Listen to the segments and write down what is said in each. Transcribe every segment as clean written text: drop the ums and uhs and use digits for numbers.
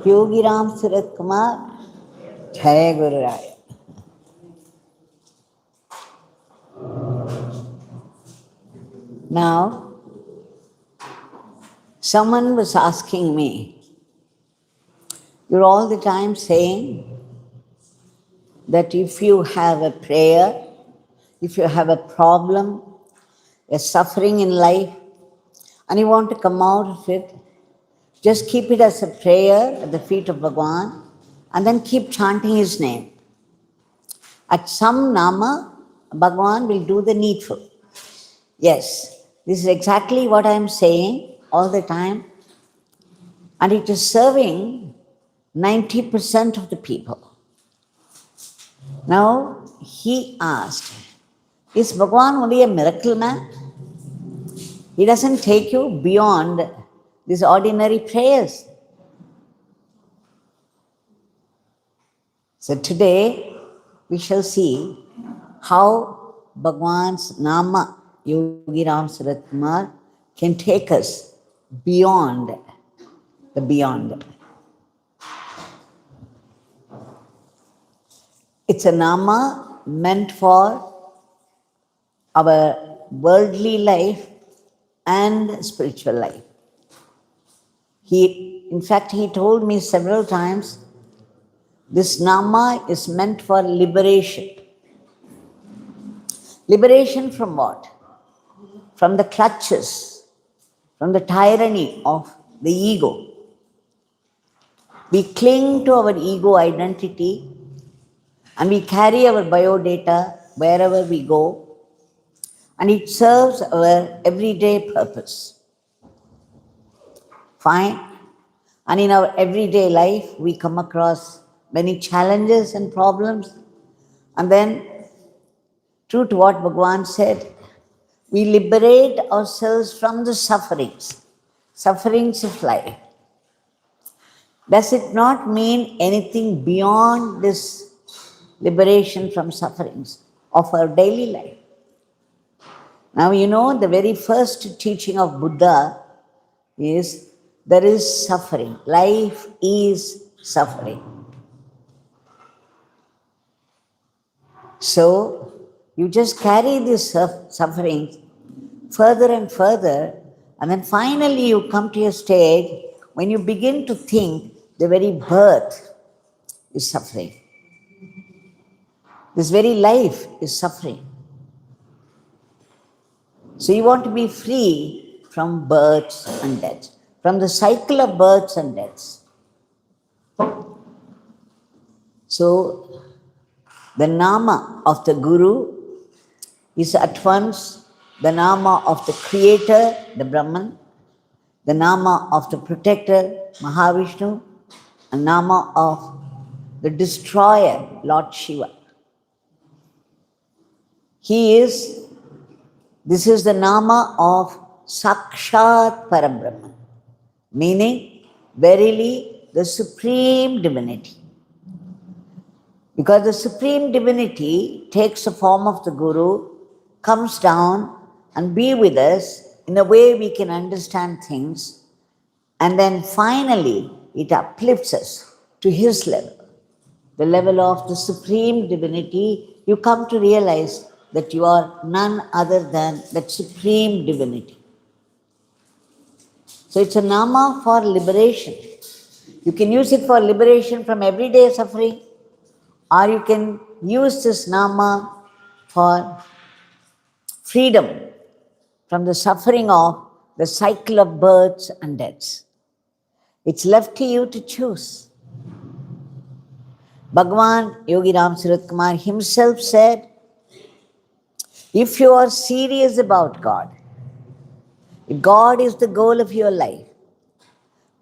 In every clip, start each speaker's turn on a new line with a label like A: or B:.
A: Yogi Ramsuratkumar, Jai Guru Raya. Now, someone was asking me, you're all the time saying that if you have a prayer, if you have a problem, a suffering in life, and you want to come out of it, just keep it as a prayer at the feet of Bhagwan and then keep chanting his name. At some Nama, Bhagwan will do the needful. Yes, this is exactly what I am saying all the time, and it is serving 90% of the people. Now, he asked, is Bhagwan only a miracle man? He doesn't take you beyond these ordinary prayers. So today, we shall see how Bhagwan's Nama, Yogi Ramsuratkumar, can take us beyond the beyond. It's a Nama meant for our worldly life and spiritual life. In fact, he told me several times, this Nama is meant for liberation. Liberation from what? From the clutches, from the tyranny of the ego. We cling to our ego identity and we carry our biodata wherever we go, and it serves our everyday purpose. Fine. And in our everyday life, we come across many challenges and problems. And then, true to what Bhagwan said, we liberate ourselves from the sufferings of life. Does it not mean anything beyond this liberation from sufferings of our daily life? Now, you know, the very first teaching of Buddha is there is suffering. Life is suffering. So, you just carry this suffering further and further, and then finally you come to a stage when you begin to think the very birth is suffering. This very life is suffering. So you want to be free from births and deaths, from the cycle of births and deaths. So the Nama of the Guru is at once the Nama of the Creator, the Brahman, the Nama of the Protector, Mahavishnu, and Nama of the Destroyer, Lord Shiva. This is the Nama of Sakshat Parabrahman, meaning verily the Supreme Divinity. Because the Supreme Divinity takes the form of the Guru, comes down and be with us in a way we can understand things, and then finally it uplifts us to his level, the level of the Supreme Divinity. You come to realize that you are none other than that Supreme Divinity. So it's a Nama for liberation. You can use it for liberation from everyday suffering, or you can use this Nama for freedom from the suffering of the cycle of births and deaths. It's left to you to choose. Bhagwan Yogi Ramsuratkumar himself said, if you are serious about God, if God is the goal of your life,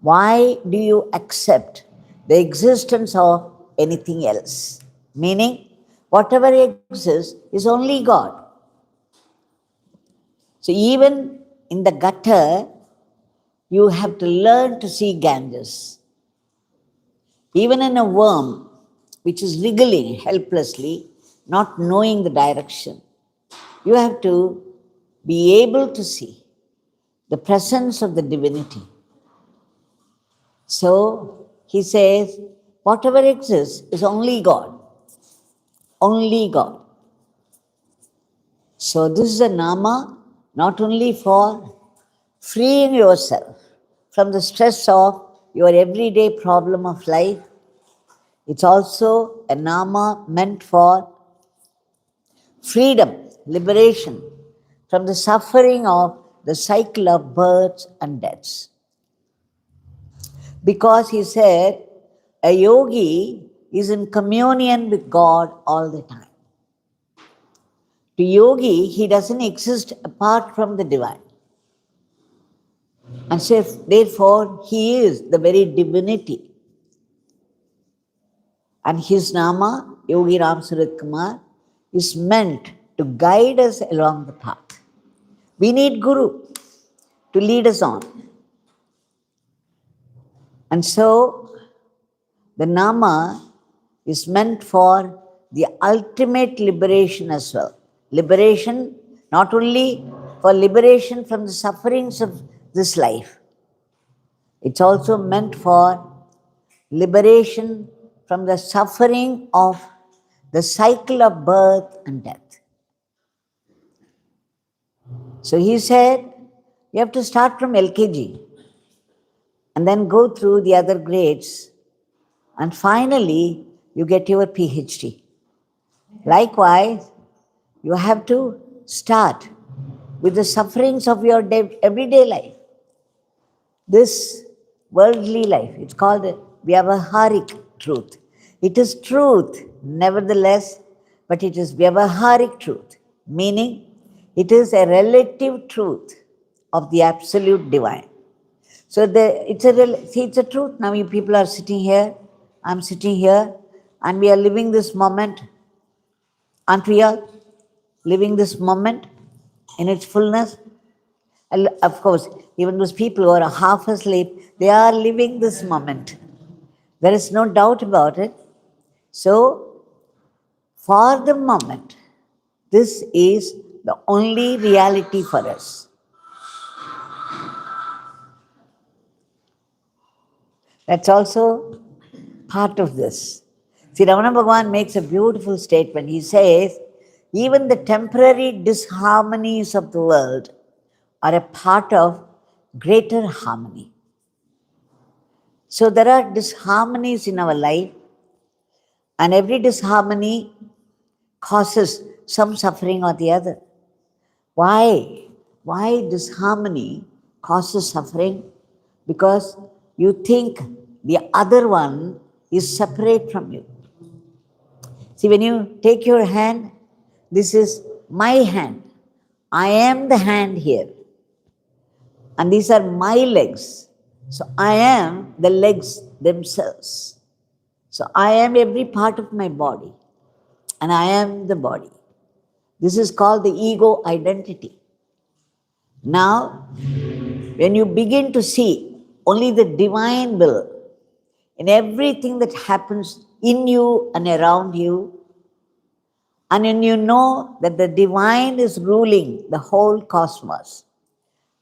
A: why do you accept the existence of anything else? Meaning, whatever exists is only God. So even in the gutter, you have to learn to see Ganges. Even in a worm, which is wriggling helplessly, not knowing the direction, you have to be able to see the presence of the divinity. So he says, whatever exists is only God. Only God. So this is a Nama not only for freeing yourself from the stress of your everyday problem of life, it's also a Nama meant for freedom, liberation from the suffering of the cycle of births and deaths. Because he said, a yogi is in communion with God all the time. To yogi, he doesn't exist apart from the divine. And so therefore, he is the very divinity. And his Nama, Yogi Ramsuratkumar, is meant to guide us along the path. We need Guru to lead us on. And so, the Nama is meant for the ultimate liberation as well. Liberation, not only for liberation from the sufferings of this life, it's also meant for liberation from the suffering of the cycle of birth and death. So he said, you have to start from LKG and then go through the other grades, and finally you get your PhD. Likewise, you have to start with the sufferings of your everyday life. This worldly life, it's called a Vyavaharik truth. It is truth, nevertheless, but it is Vyavaharik truth, meaning it is a relative truth of the absolute divine. So it's a truth. Now you people are sitting here, I'm sitting here, and we are living this moment. Aren't we all living this moment in its fullness? And of course, even those people who are half asleep, they are living this moment. There is no doubt about it. So, for the moment, this is the only reality for us. That's also part of this. See, Ramana Bhagwan makes a beautiful statement. He says, even the temporary disharmonies of the world are a part of greater harmony. So there are disharmonies in our life, and every disharmony causes some suffering or the other. Why? Why disharmony causes suffering? Because you think the other one is separate from you. See, when you take your hand, this is my hand. I am the hand here. And these are my legs. So I am the legs themselves. So I am every part of my body. And I am the body. This is called the ego identity. Now, when you begin to see only the divine will in everything that happens in you and around you, and when you know that the divine is ruling the whole cosmos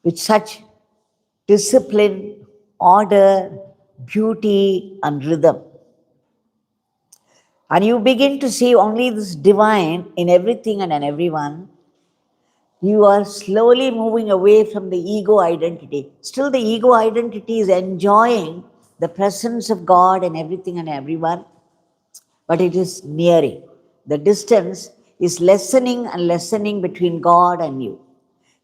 A: with such discipline, order, beauty, and rhythm, and you begin to see only this divine in everything and in everyone, you are slowly moving away from the ego identity. Still, the ego identity is enjoying the presence of God in everything and everyone, but it is nearing. The distance is lessening and lessening between God and you.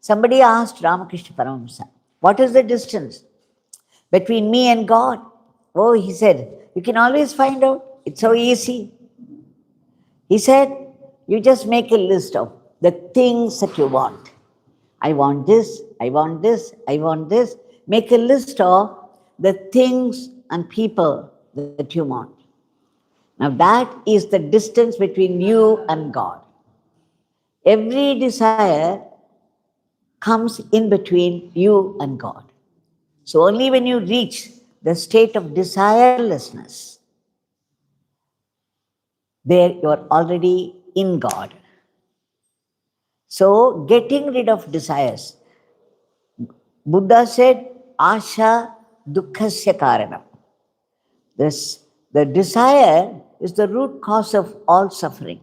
A: Somebody asked Ramakrishna Paramahamsa, what is the distance between me and God? Oh, he said, you can always find out. It's so easy. He said, you just make a list of the things that you want. I want this, I want this, I want this. Make a list of the things and people that you want. Now that is the distance between you and God. Every desire comes in between you and God. So only when you reach the state of desirelessness, there you are already in God. So getting rid of desires. Buddha said, Asha dukkhasya karanam. The desire is the root cause of all suffering.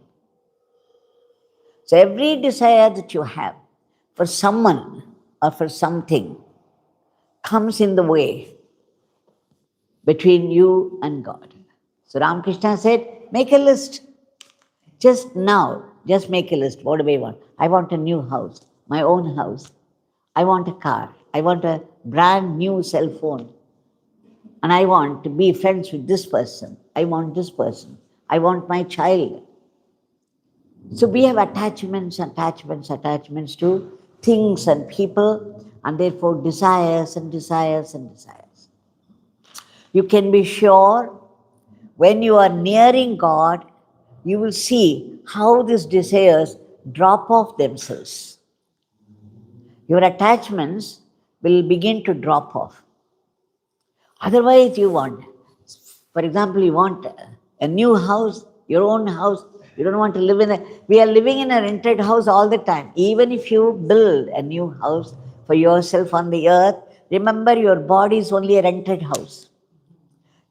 A: So every desire that you have for someone or for something comes in the way between you and God. So Ramakrishna said, make a list. Just now, just make a list. What do I want? I want a new house, my own house. I want a car. I want a brand new cell phone. And I want to be friends with this person. I want this person. I want my child. So we have attachments to things and people, and therefore desires and desires and desires. You can be sure when you are nearing God, you will see how these desires drop off themselves. Your attachments will begin to drop off. Otherwise, for example, you want a new house, your own house. You don't want to live we are living in a rented house all the time. Even if you build a new house for yourself on the earth, remember your body is only a rented house.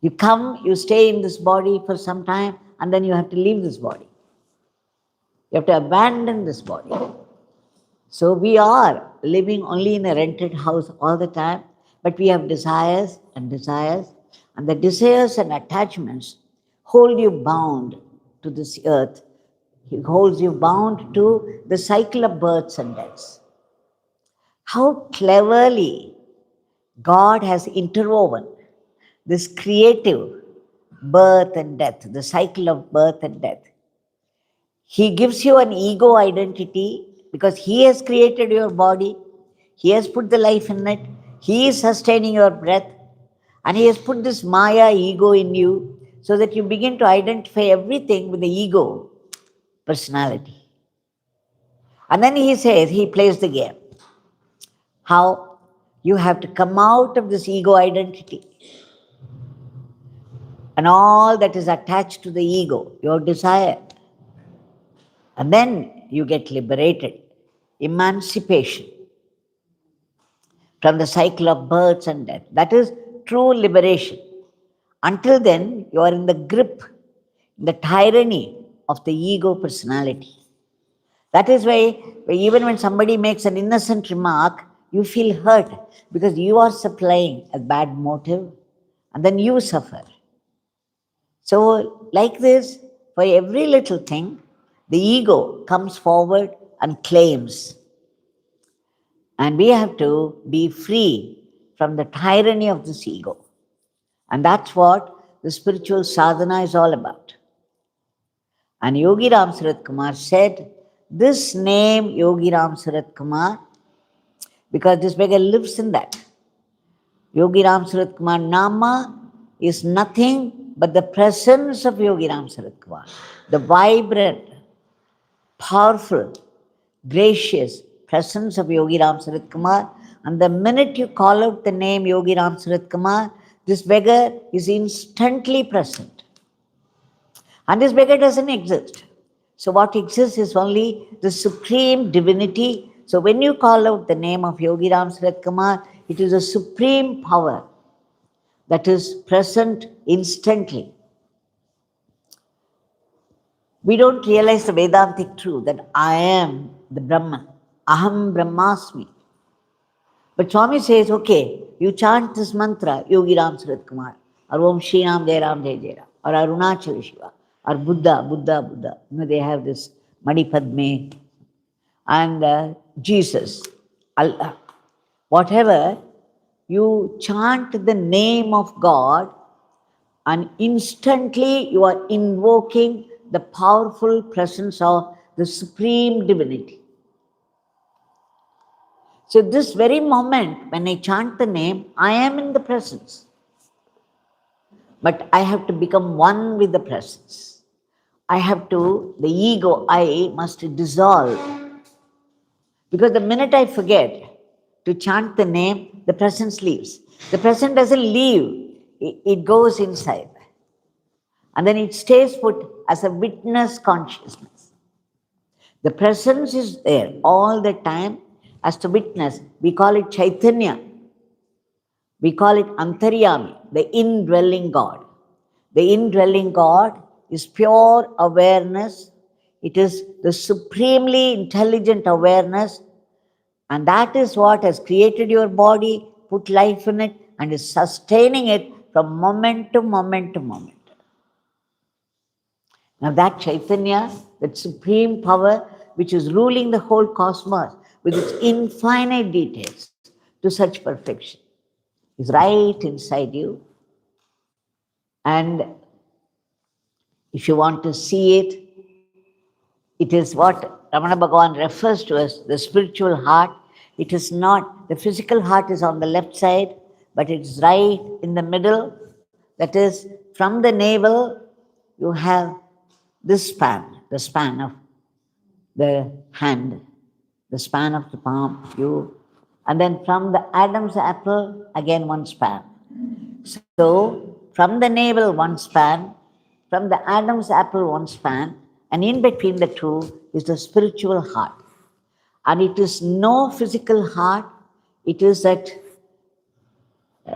A: You come, you stay in this body for some time, and then you have to leave this body. You have to abandon this body. So we are living only in a rented house all the time, but we have desires, and the desires and attachments hold you bound to this earth. It holds you bound to the cycle of births and deaths. How cleverly God has interwoven this creative birth and death, the cycle of birth and death. He gives you an ego identity because He has created your body. He has put the life in it. He is sustaining your breath. And He has put this Maya ego in you so that you begin to identify everything with the ego personality. And then He says, He plays the game. How you have to come out of this ego identity and all that is attached to the ego, your desire. And then you get liberated, emancipation from the cycle of births and death. That is true liberation. Until then, you are in the grip, the tyranny of the ego personality. That is why even when somebody makes an innocent remark, you feel hurt because you are supplying a bad motive and then you suffer. So like this, for every little thing, the ego comes forward and claims. And we have to be free from the tyranny of this ego. And that's what the spiritual sadhana is all about. And Yogi Ramsuratkumar said, this name Yogi Ramsuratkumar, because this beggar lives in that. Yogi Ramsuratkumar Nama is nothing but the presence of Yogi Ramsuratkumar, the vibrant, powerful, gracious presence of Yogi Ramsuratkumar. And the minute you call out the name Yogi Ramsuratkumar, this beggar is instantly present. And this beggar doesn't exist. So what exists is only the supreme divinity. So when you call out the name of Yogi Ramsuratkumar, it is a supreme power that is present instantly. We don't realize the Vedantic truth that I am the Brahman. Aham Brahmasmi. But Swami says, okay, you chant this mantra, Yogi Ramsuratkumar, or Om Shri Ram Jai Ram Jai Jai Ram, or Arunachala Shiva, or Buddha, Buddha, Buddha. You know, they have this Mani Padme, and Jesus, Allah. Whatever, you chant the name of God, and instantly you are invoking the powerful presence of the supreme divinity. So this very moment, when I chant the name, I am in the presence. But I have to become one with the presence. The ego, I must dissolve. Because the minute I forget to chant the name, the presence leaves. The presence doesn't leave, it goes inside. And then it stays put as a witness consciousness. The presence is there all the time, as to witness. We call it Chaitanya. We call it Antaryami, the indwelling God. The indwelling God is pure awareness. It is the supremely intelligent awareness, and that is what has created your body, put life in it, and is sustaining it from moment to moment to moment. Now that Chaitanya, that supreme power which is ruling the whole cosmos with its infinite details to such perfection, is right inside you. And if you want to see it, it is what Ramana Bhagavan refers to as the spiritual heart. It is not, the physical heart is on the left side, but it's right in the middle. That is, from the navel, you have this span, the span of the hand, the span of the palm, and then from the Adam's apple, again one span. So, from the navel, one span, from the Adam's apple, one span, and in between the two is the spiritual heart. And it is no physical heart, it is that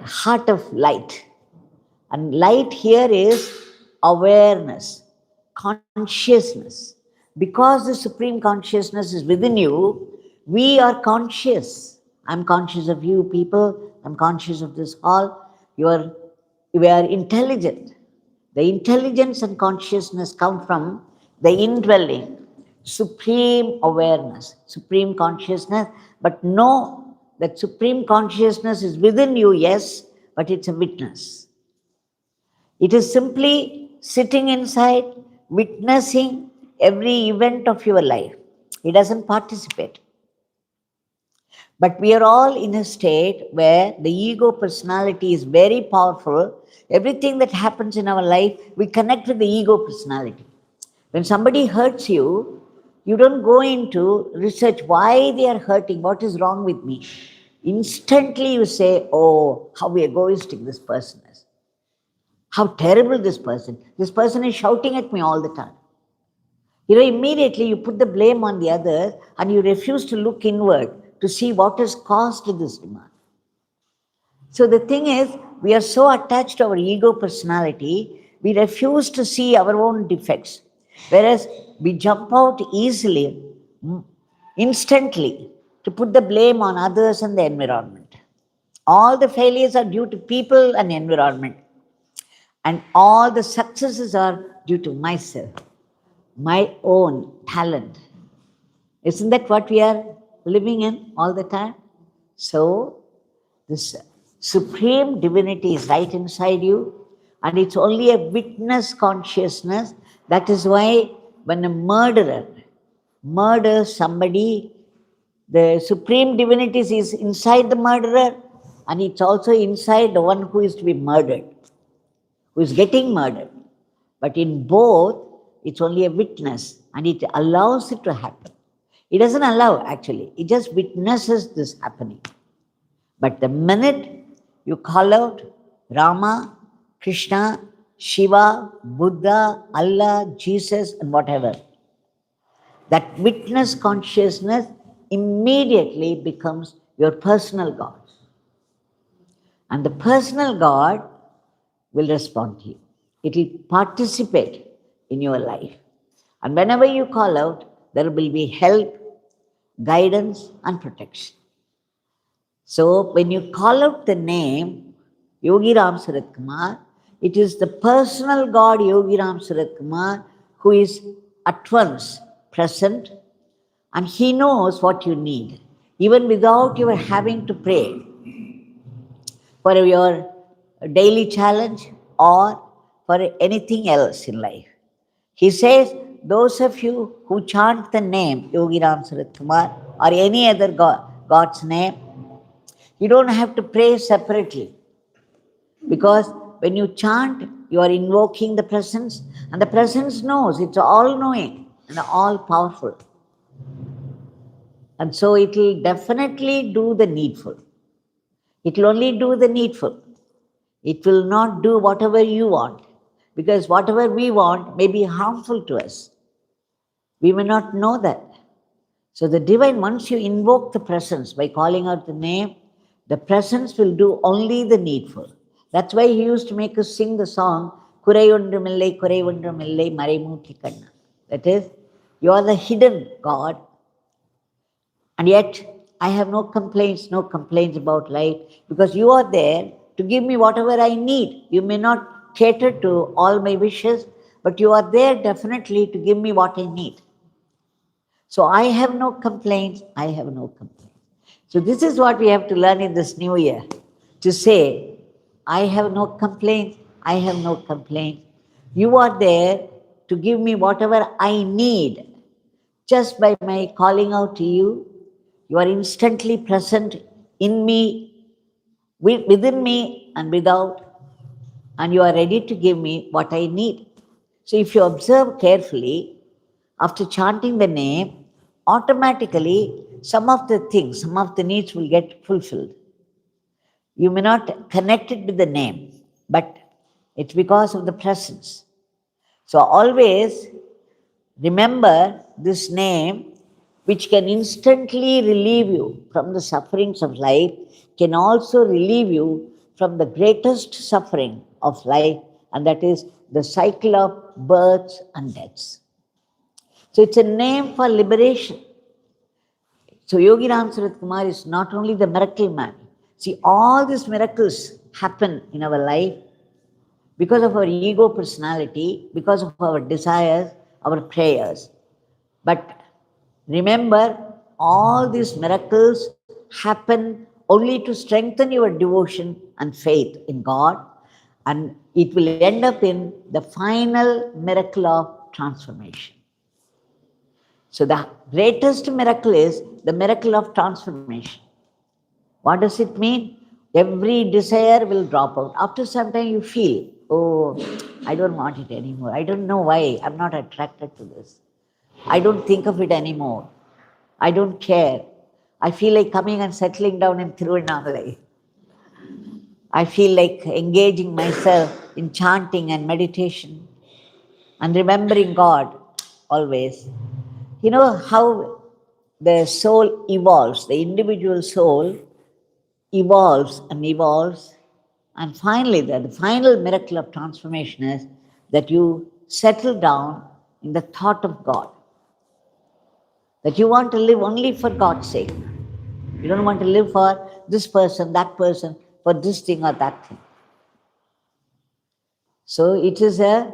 A: heart of light. And light here is awareness, consciousness. Because the supreme consciousness is within you, we are conscious. I'm conscious of you people, I'm conscious of this hall. We are intelligent. The intelligence and consciousness come from the indwelling, supreme awareness, supreme consciousness. But know that supreme consciousness is within you, yes, but it's a witness. It is simply sitting inside, witnessing every event of your life. It doesn't participate. But we are all in a state where the ego personality is very powerful. Everything that happens in our life, we connect with the ego personality. When somebody hurts you, you don't go into research why they are hurting, what is wrong with me. Instantly you say, oh, how egoistic this person is. How terrible this person. This person is shouting at me all the time. Immediately you put the blame on the others and you refuse to look inward to see what has caused this demand. So the thing is, we are so attached to our ego personality, we refuse to see our own defects. Whereas we jump out easily, instantly, to put the blame on others and the environment. All the failures are due to people and environment. And all the successes are due to myself, my own talent. Isn't that what we are living in all the time? So, this supreme divinity is right inside you, and it's only a witness consciousness. That is why when a murderer murders somebody, the supreme divinity is inside the murderer, and it's also inside the one who is to be murdered, who is getting murdered. But in both, it's only a witness, and it allows it to happen. It doesn't allow, actually. It just witnesses this happening. But the minute you call out Rama, Krishna, Shiva, Buddha, Allah, Jesus, and whatever, that witness consciousness immediately becomes your personal God. And the personal God will respond to you. It will participate in your life. And whenever you call out, there will be help, guidance, and protection. So when you call out the name Yogi Ramsuratkumar, it is the personal God Yogi Ramsuratkumar who is at once present, and he knows what you need, even without you having to pray for your daily challenge or for anything else in life. He says, those of you who chant the name Yogi Ramsuratkumar or any other God's name, you don't have to pray separately. Because when you chant, you are invoking the presence, and the presence knows, it's all-knowing and all-powerful. And so it will definitely do the needful. It will only do the needful. It will not do whatever you want, because whatever we want may be harmful to us. We may not know that. So the divine, once you invoke the presence by calling out the name, the presence will do only the needful. That's why he used to make us sing the song, Kurai Ondrumillai, Kurai Ondrumillai, Maraimuthi Kanna. That is, you are the hidden God, and yet I have no complaints about life, because you are there to give me whatever I need. You may not cater to all my wishes, but you are there definitely to give me what I need. So I have no complaints, So this is what we have to learn in this new year, to say, I have no complaints, You are there to give me whatever I need. Just by my calling out to you, you are instantly present in me, within me and without, and you are ready to give me what I need. So if you observe carefully, after chanting the name, automatically some of the needs will get fulfilled. You may not connect it with the name, but it's because of the presence. So always remember this name, which can instantly relieve you from the sufferings of life, can also relieve you from the greatest suffering of life, and that is the cycle of births and deaths. So it's a name for liberation. So Yogi Ramsuratkumar is not only the miracle man. See, all these miracles happen in our life because of our ego personality, because of our desires, our prayers. But remember, all these miracles happen only to strengthen your devotion and faith in God, and it will end up in the final miracle of transformation. So the greatest miracle is the miracle of transformation. What does it mean? Every desire will drop out. After some time you feel, oh, I don't want it anymore. I don't know why. I'm not attracted to this. I don't think of it anymore. I don't care. I feel like coming and settling down in Tiruvannamalai. I feel like engaging myself in chanting and meditation and remembering God always. You know how the soul evolves, the individual soul evolves, and finally the final miracle of transformation is that you settle down in the thought of God, that you want to live only for God's sake. You don't want to live for this person, that person, for this thing or that thing. So it is a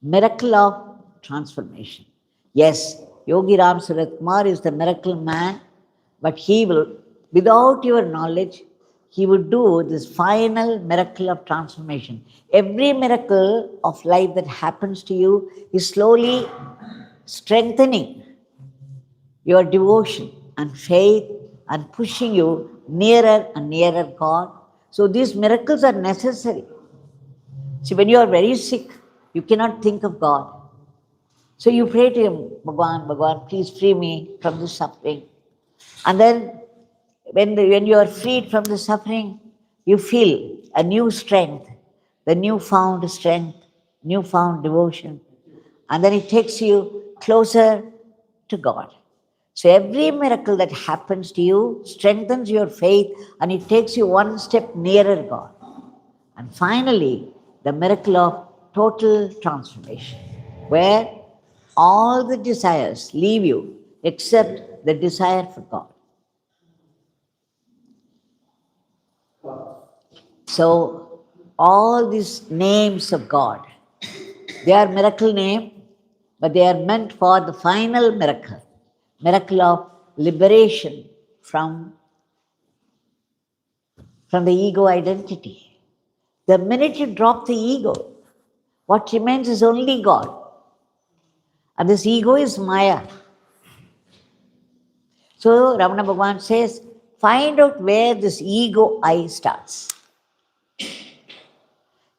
A: miracle of transformation. Yes, Yogi Ramsuratkumar is the miracle man, but he will, without your knowledge, he would do this final miracle of transformation. Every miracle of life that happens to you is slowly strengthening your devotion and faith and pushing you nearer and nearer God. So these miracles are necessary. See, when you are very sick, you cannot think of God. So you pray to him, Bhagwan, please free me from this suffering. And then when you are freed from the suffering, you feel a new strength, the newfound strength, newfound devotion. And then it takes you closer to God. So every miracle that happens to you strengthens your faith, and it takes you one step nearer God. And finally, the miracle of total transformation, where all the desires leave you except the desire for God. So all these names of God, they are miracle name, but they are meant for the final miracle of liberation from the ego identity. The minute you drop the ego, what remains is only God. And this ego is Maya. So Ramana Bhagwan says, find out where this ego I starts.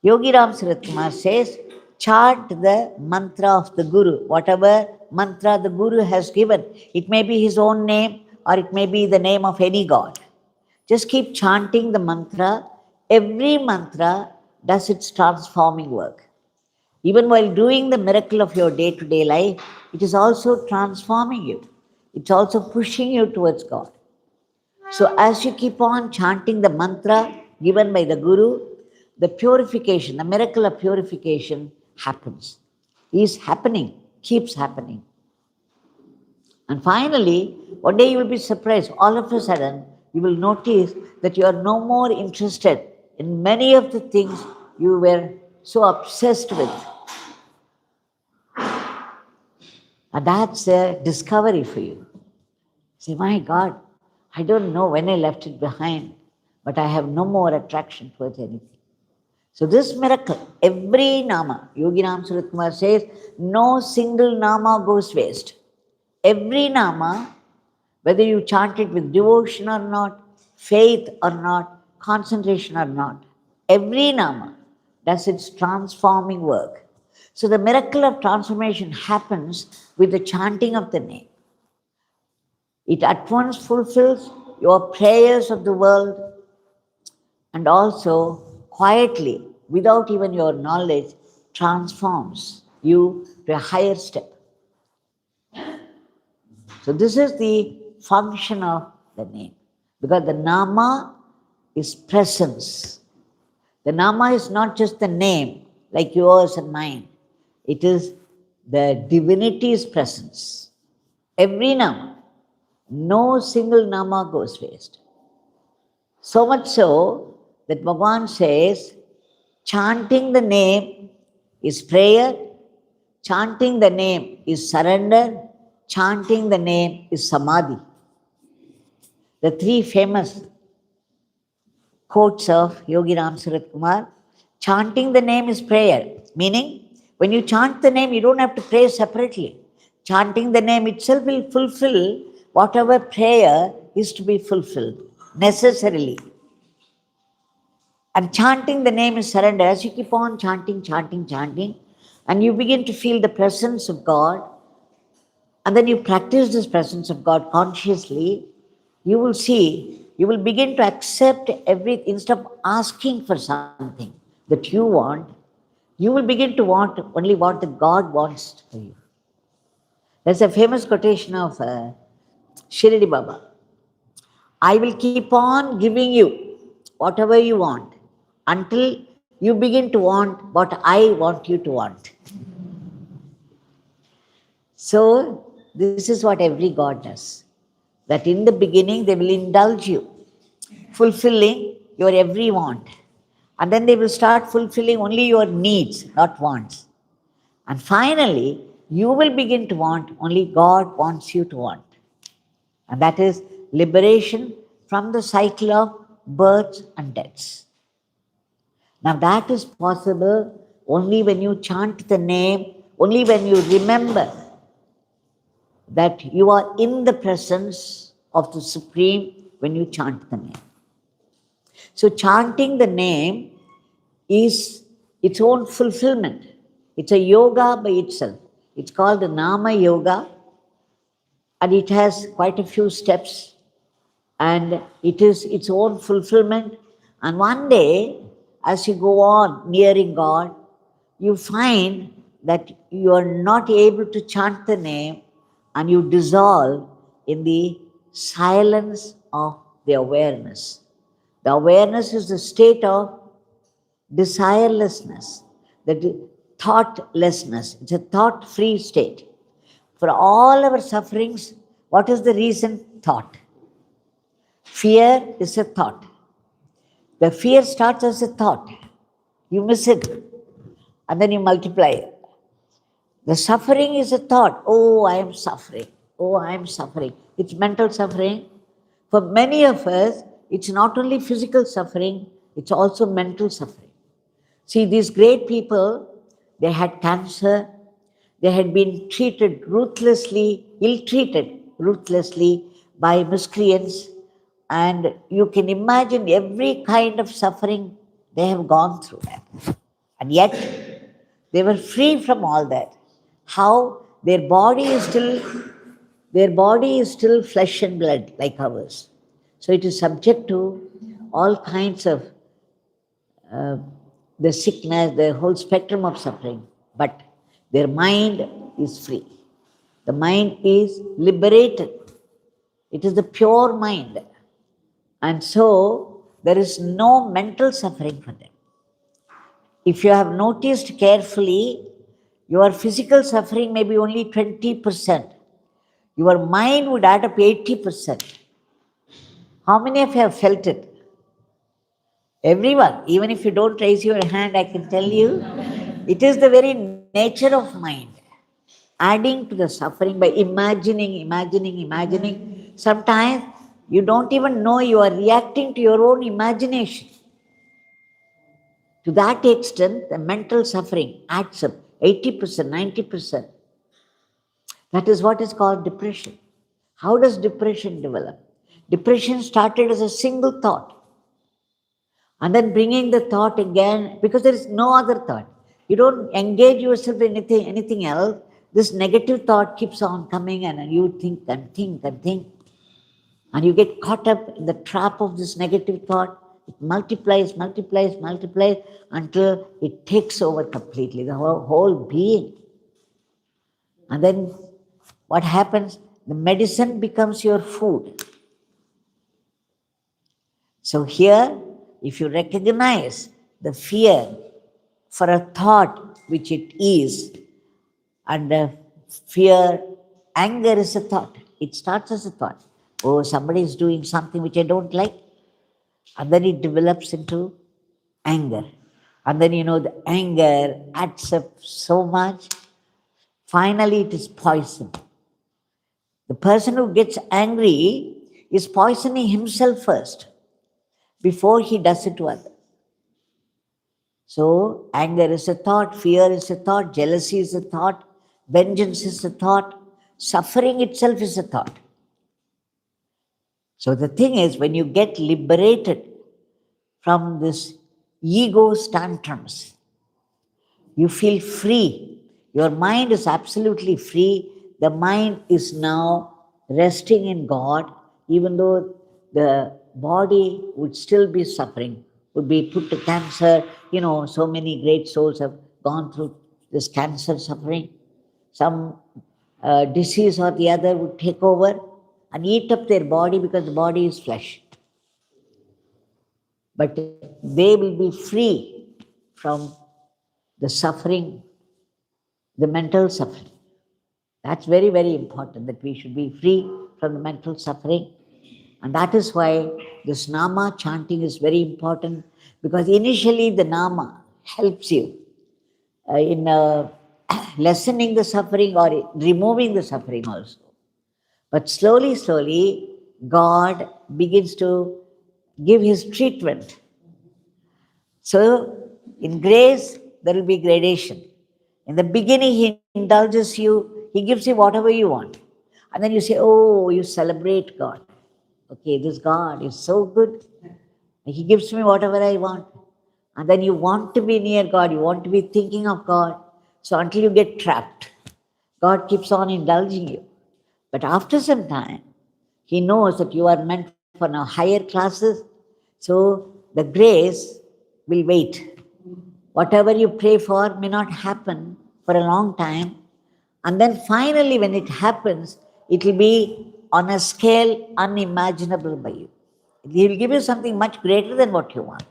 A: Yogi Ramsuratkumar says, chant the mantra of the Guru, whatever mantra the Guru has given. It may be his own name or it may be the name of any God. Just keep chanting the mantra. Every mantra does its transforming work. Even while doing the miracle of your day-to-day life, it is also transforming you. It's also pushing you towards God. So as you keep on chanting the mantra given by the Guru, the purification, the miracle of purification happens. Is happening, keeps happening. And finally, one day you will be surprised. All of a sudden, you will notice that you are no more interested in many of the things you were so obsessed with. And that's a discovery for you. Say, my God, I don't know when I left it behind, but I have no more attraction towards anything. So this miracle, every Nama, Yogi Ramsuratkumar says, no single Nama goes waste. Every Nama, whether you chant it with devotion or not, faith or not, concentration or not, every Nama does its transforming work. So the miracle of transformation happens with the chanting of the name. It at once fulfills your prayers of the world and also quietly, without even your knowledge, transforms you to a higher step. So this is the function of the name. Because the Nama is presence. The Nama is not just the name like yours and mine. It is the divinity's presence. Every Nama, no single Nama goes waste. So much so that Bhagwan says, chanting the name is prayer, chanting the name is surrender, chanting the name is samadhi. The three famous quotes of Yogi Ramsuratkumar. Chanting the name is prayer, meaning when you chant the name, you don't have to pray separately. Chanting the name itself will fulfill whatever prayer is to be fulfilled necessarily. And chanting the name is surrender. As you keep on chanting, and you begin to feel the presence of God, and then you practice this presence of God consciously, you will see, you will begin to accept everything. Instead of asking for something that you want, you will begin to want only what the God wants for you. There's a famous quotation of Shirdi Baba. I will keep on giving you whatever you want until you begin to want what I want you to want. So this is what every God does. That in the beginning they will indulge you, fulfilling your every want. And then they will start fulfilling only your needs, not wants. And finally, you will begin to want only God wants you to want. And that is liberation from the cycle of births and deaths. Now that is possible only when you chant the name, only when you remember that you are in the presence of the Supreme when you chant the name. So chanting the name is its own fulfillment. It's a yoga by itself. It's called the Nama Yoga, and it has quite a few steps, and it is its own fulfillment. And one day, as you go on nearing God, you find that you are not able to chant the name, and you dissolve in the silence of the awareness. The awareness is the state of desirelessness, the thoughtlessness. It's a thought-free state. For all our sufferings, what is the reason? Thought. Fear is a thought. The fear starts as a thought. You miss it, and then you multiply it. The suffering is a thought. Oh, I am suffering. Oh, I am suffering. It's mental suffering. For many of us, it's not only physical suffering, it's also mental suffering. See, these great people, they had cancer, they had been treated ruthlessly, ill-treated ruthlessly by miscreants, and you can imagine every kind of suffering they have gone through that. And yet, they were free from all that. How? Their body is still flesh and blood like ours. So it is subject to all kinds of the sickness, the whole spectrum of suffering. But their mind is free. The mind is liberated It is the pure mind. And so, there is no mental suffering for them. If you have noticed carefully, your physical suffering may be only 20%. Your mind would add up 80%. How many of you have felt it? Everyone, even if you don't raise your hand, I can tell you, it is the very nature of mind, adding to the suffering by imagining. Sometimes you don't even know you are reacting to your own imagination. To that extent, the mental suffering adds up 80%, 90%. That is what is called depression. How does depression develop? Depression started as a single thought. And then bringing the thought again, because there is no other thought. You don't engage yourself in anything else. This negative thought keeps on coming and you think and think and think. And you get caught up in the trap of this negative thought. It multiplies until it takes over completely, the whole being. And then what happens? The medicine becomes your food. So here, if you recognize the fear for a thought which it is, and fear, anger is a thought. It starts as a thought. Oh, somebody is doing something which I don't like. And then it develops into anger. And then, the anger adds up so much. Finally, it is poison. The person who gets angry is poisoning himself first before he does it to others. So, anger is a thought, fear is a thought, jealousy is a thought, vengeance is a thought, suffering itself is a thought. So, the thing is, when you get liberated from this ego's tantrums, you feel free. Your mind is absolutely free. The mind is now resting in God, even though the body would still be suffering, would be put to cancer. So many great souls have gone through this cancer suffering. Some disease or the other would take over and eat up their body because the body is flesh. But they will be free from the suffering, the mental suffering. That's very, very important, that we should be free from the mental suffering. And that is why this Nama chanting is very important, because initially the Nama helps you in lessening the suffering or removing the suffering also. But slowly, God begins to give His treatment. So, in grace, there will be gradation. In the beginning, He indulges you, He gives you whatever you want. And then you say, oh, you celebrate God. Okay, this God is so good. He gives me whatever I want. And then you want to be near God, you want to be thinking of God. So until you get trapped, God keeps on indulging you. But after some time, He knows that you are meant for now higher classes. So the grace will wait. Whatever you pray for may not happen for a long time. And then finally, when it happens, it will be on a scale unimaginable by you. He will give you something much greater than what you want.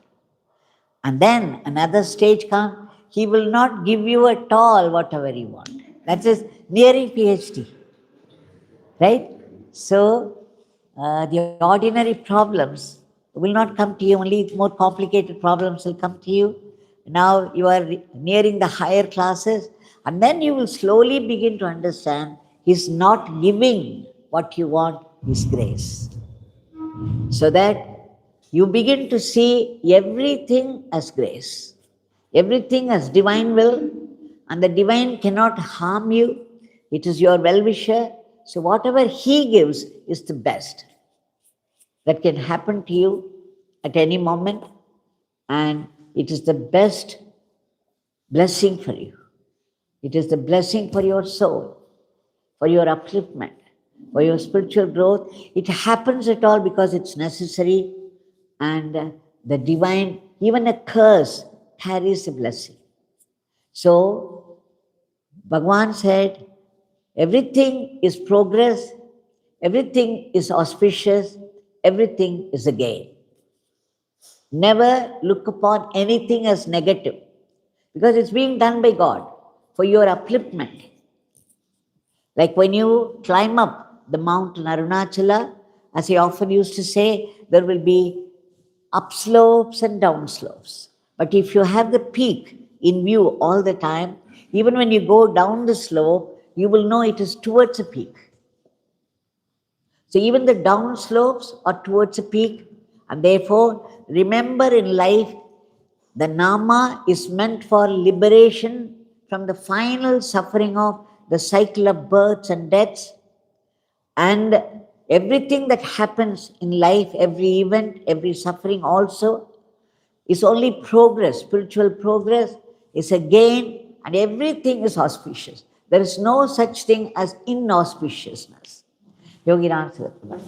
A: And then another stage comes, He will not give you at all whatever you want. That is nearing PhD. Right? So, the ordinary problems will not come to you, only more complicated problems will come to you. Now you are nearing the higher classes, and then you will slowly begin to understand He's not giving what you want, His grace. So that you begin to see everything as grace, everything as divine will, and the divine cannot harm you. It is your well-wisher. So whatever He gives is the best that can happen to you at any moment, and it is the best blessing for you. It is the blessing for your soul, for your upliftment, for your spiritual growth. It happens at all because it's necessary, and the divine, even a curse, carries a blessing. So, Bhagwan said, everything is progress Everything is auspicious, everything is a gain. Never look upon anything as negative, because it's being done by God for your upliftment. Like when you climb up the mountain Arunachala, as I often used to say, there will be upslopes and downslopes. But if you have the peak in view all the time, even when you go down the slope, you will know it is towards a peak. So even the down slopes are towards a peak, and therefore remember in life the Nama is meant for liberation from the final suffering of the cycle of births and deaths, and everything that happens in life, every event, every suffering also is only progress. Spiritual progress is a gain, and everything is auspicious. There is no such thing as inauspiciousness. Yogi Ramsuratkumar.